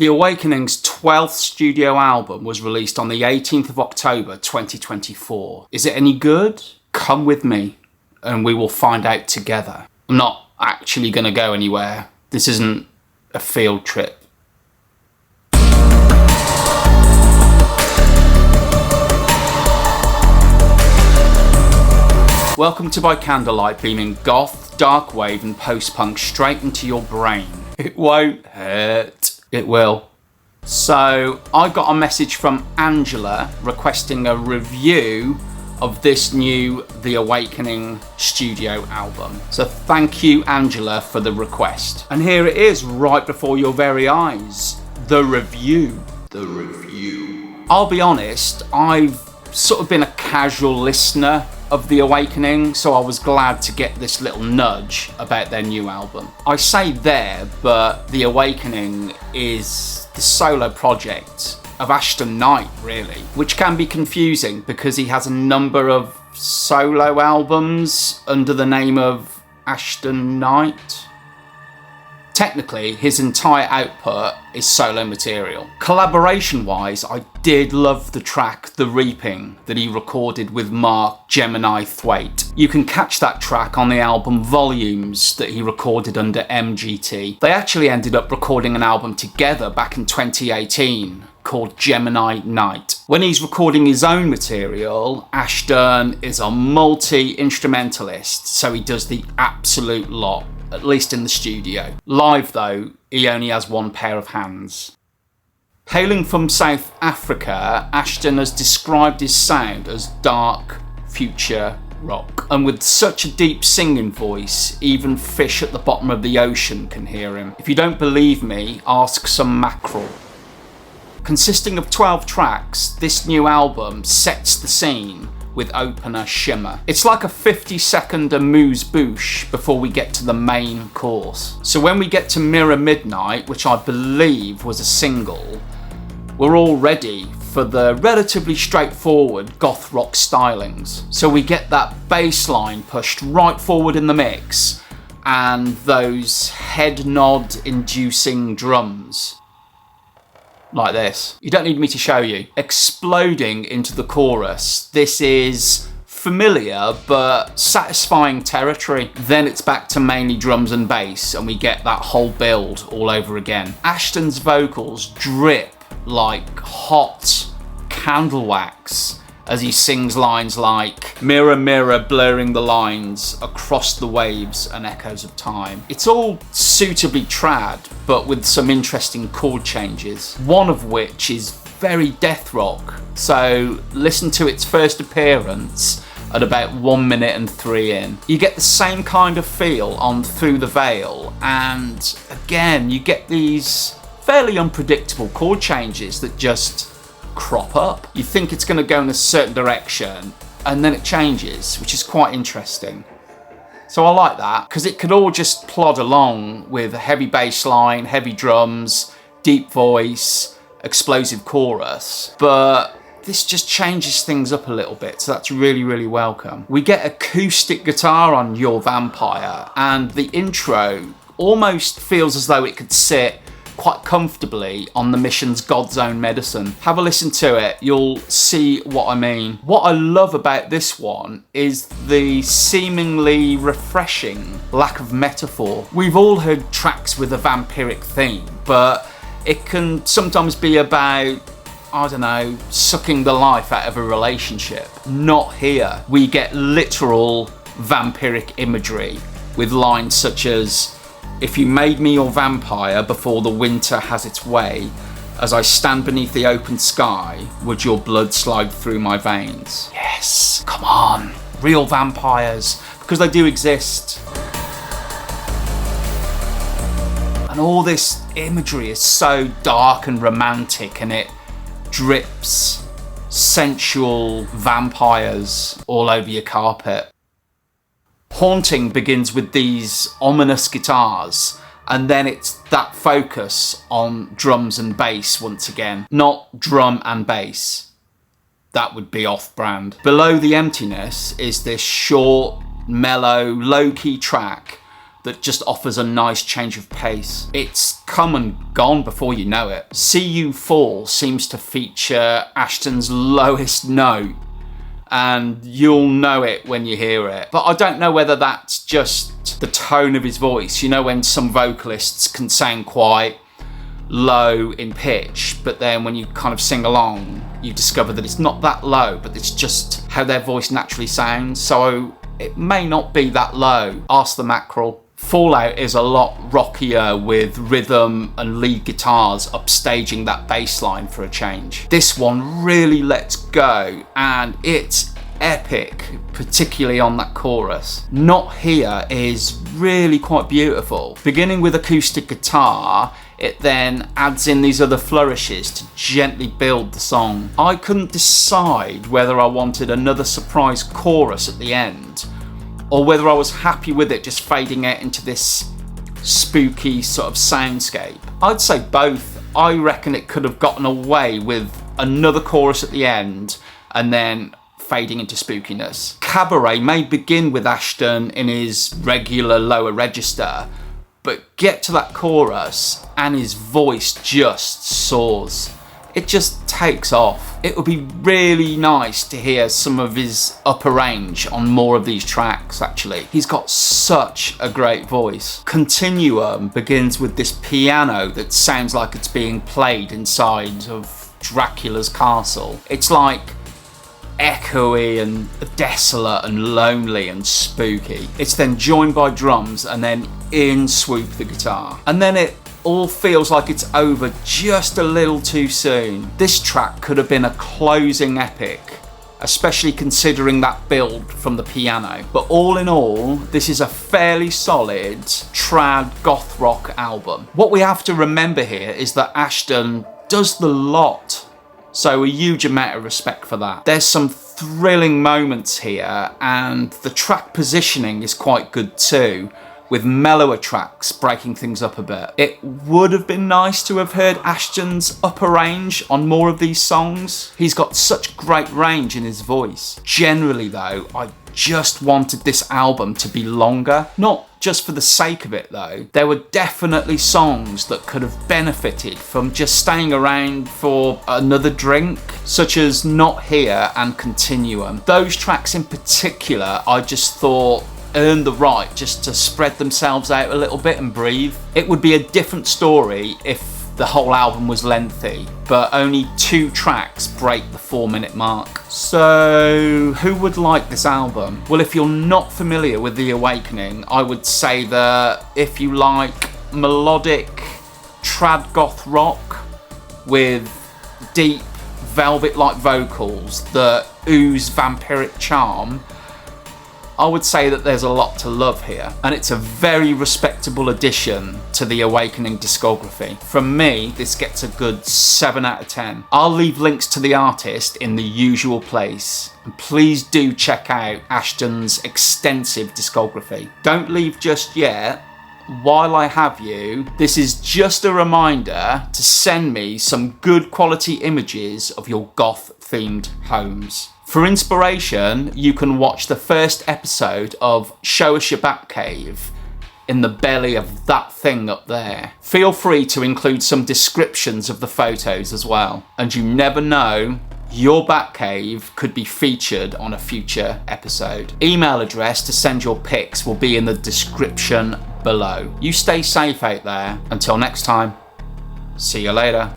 The Awakening's 12th studio album was released on the 18th of October 2024. Is it any good? Come with me and we will find out together. I'm not actually going to go anywhere. This isn't a field trip. Welcome to By Candlelight, beaming goth, dark wave and post-punk straight into your brain. It won't hurt. It will. So I got a message from Angela requesting a review of this new The Awakening studio album. So thank you, Angela, for the request. And here it is, right before your very eyes. The review. The review. I'll be honest, I've sort of been a casual listener of The Awakening, so I was glad to get this little nudge about their new album. I say there, but The Awakening is the solo project of Ashton Nyte, really, which can be confusing because he has a number of solo albums under the name of Ashton Nyte. Technically, his entire output is solo material. Collaboration-wise, I did love the track The Reaping that he recorded with Mark Gemini Thwaite. You can catch that track on the album Volumes that he recorded under MGT. They actually ended up recording an album together back in 2018 called Gemini Night. When he's recording his own material, Ashton is a multi-instrumentalist, so he does the absolute lot, at least in the studio. Live though, he only has one pair of hands. Hailing from South Africa, Ashton has described his sound as dark future rock. And with such a deep singing voice, even fish at the bottom of the ocean can hear him. If you don't believe me, ask some mackerel. Consisting of 12 tracks, this new album sets the scene with opener Shimmer. It's like a 50-second amuse-bouche before we get to the main course. So when we get to Mirror Midnight, which I believe was a single, we're all ready for the relatively straightforward goth rock stylings. So we get that bass line pushed right forward in the mix and those head nod inducing drums. Like this. You don't need me to show you. Exploding into the chorus. This is familiar but satisfying territory. Then it's back to mainly drums and bass and we get that whole build all over again. Ashton's vocals drip like hot candle wax as he sings lines like mirror mirror blurring the lines across the waves and echoes of time. It's all suitably trad but with some interesting chord changes, one of which is very death rock. So listen to its first appearance at about 1 minute and 3 in. You get the same kind of feel on Through the Veil, and again you get these fairly unpredictable chord changes that just crop up. You think it's going to go in a certain direction and then it changes, which is quite interesting. So I like that because it could all just plod along with a heavy bass line, heavy drums, deep voice, explosive chorus, but this just changes things up a little bit, so that's really, really welcome. We get acoustic guitar on Your Vampire, and the intro almost feels as though it could sit quite comfortably on the Mission's God's Own Medicine. Have a listen to it, you'll see what I mean. What I love about this one is the seemingly refreshing lack of metaphor. We've all heard tracks with a vampiric theme, but it can sometimes be about, I don't know, sucking the life out of a relationship. Not here. We get literal vampiric imagery with lines such as, if you made me your vampire before the winter has its way, as I stand beneath the open sky, would your blood slide through my veins? Yes, come on, real vampires, because they do exist. And all this imagery is so dark and romantic, and it drips sensual vampires all over your carpet. Haunting begins with these ominous guitars, and then it's that focus on drums and bass once again. Not drum and bass. That would be off-brand. Below the Emptiness is this short, mellow, low-key track that just offers a nice change of pace. It's come and gone before you know it. See You Fall seems to feature Ashton's lowest note, and you'll know it when you hear it. But I don't know whether that's just the tone of his voice. You know, when some vocalists can sound quite low in pitch, but then when you kind of sing along, you discover that it's not that low, but it's just how their voice naturally sounds. So it may not be that low. Ask the Mackerel. Fallout is a lot rockier with rhythm and lead guitars upstaging that bass line for a change. This one really lets go, and it's epic, particularly on that chorus. Not Here is really quite beautiful. Beginning with acoustic guitar, it then adds in these other flourishes to gently build the song. I couldn't decide whether I wanted another surprise chorus at the end, or whether I was happy with it just fading out into this spooky sort of soundscape. I'd say both. I reckon it could have gotten away with another chorus at the end and then fading into spookiness. Cabaret may begin with Ashton in his regular lower register, but get to that chorus and his voice just soars. It just takes off. It would be really nice to hear some of his upper range on more of these tracks, actually. He's got such a great voice. Continuum begins with this piano that sounds like it's being played inside of Dracula's castle. It's like echoey and desolate and lonely and spooky. It's then joined by drums, and then in swoop the guitar. And then it all feels like it's over just a little too soon. This track could have been a closing epic, especially considering that build from the piano. But all in all, this is a fairly solid trad goth rock album. What we have to remember here is that Ashton does the lot, so a huge amount of respect for that. There's some thrilling moments here, and the track positioning is quite good too, with mellower tracks breaking things up a bit. It would have been nice to have heard Ashton's upper range on more of these songs. He's got such great range in his voice. Generally though, I just wanted this album to be longer. Not just for the sake of it though. There were definitely songs that could have benefited from just staying around for another drink, such as Not Here and Continuum. Those tracks in particular, I just thought earned the right just to spread themselves out a little bit and breathe. It would be a different story if the whole album was lengthy, but only 2 tracks break the 4-minute mark. So who would like this album? Well, if you're not familiar with The Awakening, I would say that if you like melodic trad goth rock with deep velvet-like vocals that ooze vampiric charm, I would say that there's a lot to love here, and it's a very respectable addition to the Awakening discography. From me, this gets a good 7 out of 10. I'll leave links to the artist in the usual place, and please do check out Ashton's extensive discography. Don't leave just yet. While I have you, this is just a reminder to send me some good quality images of your goth-themed homes. For inspiration, you can watch the first episode of Show Us Your Batcave in the belly of that thing up there. Feel free to include some descriptions of the photos as well. And you never know, your Batcave could be featured on a future episode. Email address to send your pics will be in the description below. You stay safe out there. Until next time, see you later.